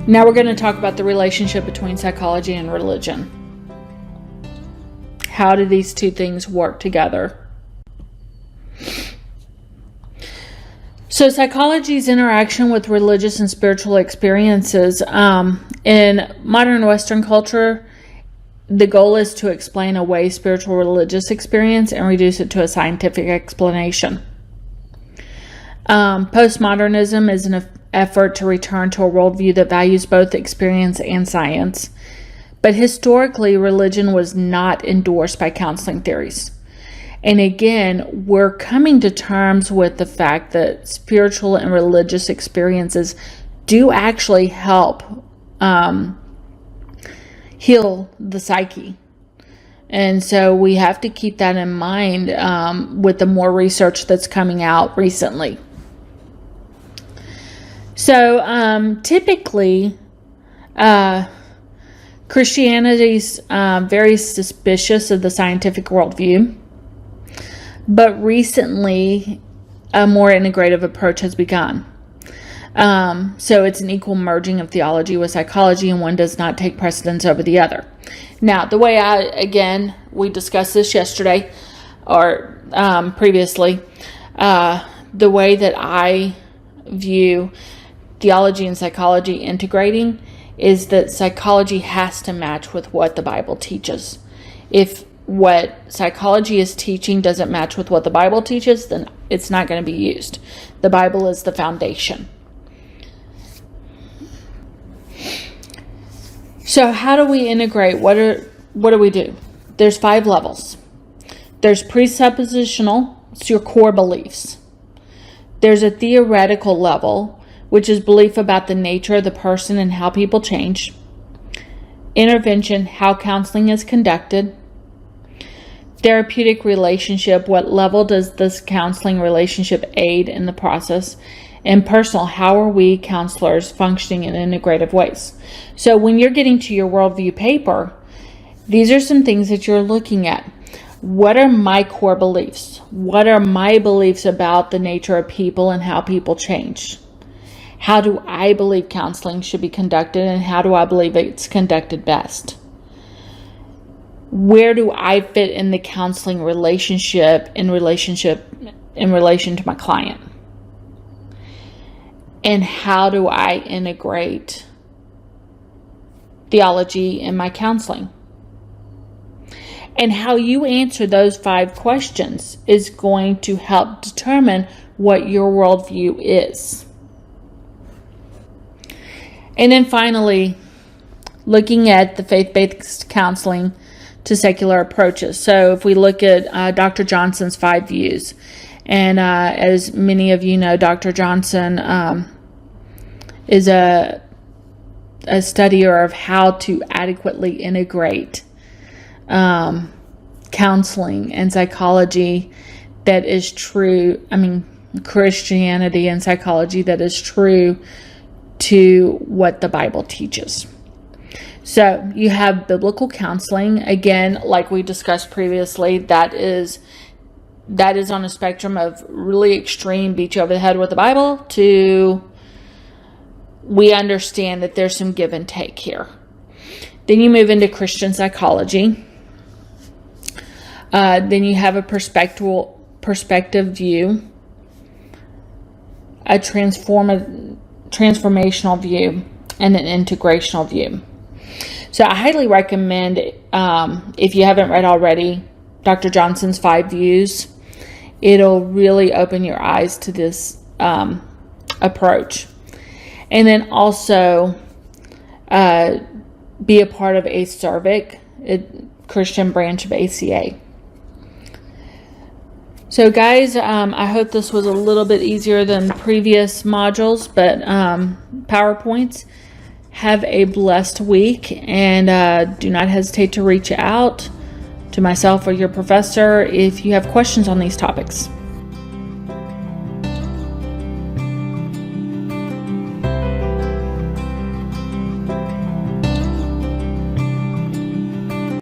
Now we're going to talk about the relationship between psychology and religion. How do these two things work together? So psychology's interaction with religious and spiritual experiences. In modern Western culture, the goal is to explain away spiritual religious experience and reduce it to a scientific explanation. Postmodernism is an effort to return to a worldview that values both experience and science. But historically, religion was not endorsed by counseling theories. And again, we're coming to terms with the fact that spiritual and religious experiences do actually help heal the psyche. And so we have to keep that in mind with the more research that's coming out recently. So typically, Christianity's very suspicious of the scientific worldview. But recently, a more integrative approach has begun. So it's an equal merging of theology with psychology, and one does not take precedence over the other. Now, the way we discussed this yesterday, or previously, the way that I view theology and psychology integrating is that psychology has to match with what the Bible teaches. If what psychology is teaching doesn't match with what the Bible teaches, then it's not going to be used. The Bible is the foundation. So how do we integrate? What do we do? There's 5 levels. There's presuppositional, it's your core beliefs. There's a theoretical level, which is belief about the nature of the person and how people change. Intervention, how counseling is conducted. Therapeutic relationship, what level does this counseling relationship aid in the process? And personal, how are we counselors functioning in integrative ways? So when you're getting to your worldview paper, these are some things that you're looking at. What are my core beliefs? What are my beliefs about the nature of people and how people change? How do I believe counseling should be conducted, and how do I believe it's conducted best? Where do I fit in the counseling relationship in relation to my client? And how do I integrate theology in my counseling? And how you answer those 5 questions is going to help determine what your worldview is. And then finally, looking at the faith-based counseling to secular approaches. So if we look at Dr. Johnson's 5 views, and as many of you know, Dr. Johnson is a studier of how to adequately integrate counseling and psychology that is true. Christianity and psychology that is true to what the Bible teaches. So you have biblical counseling. Again, like we discussed previously, that is on a spectrum of really extreme beat you over the head with the Bible to we understand that there's some give and take here. Then you move into Christian psychology. Then you have a perspective view, a transformational view, and an integrational view. So I highly recommend, if you haven't read already, Dr. Johnson's 5 views. It'll really open your eyes to this approach. And then also be a part of a CERVIC, a Christian branch of ACA. So guys, I hope this was a little bit easier than previous modules, but PowerPoints. Have a blessed week, and do not hesitate to reach out to myself or your professor if you have questions on these topics.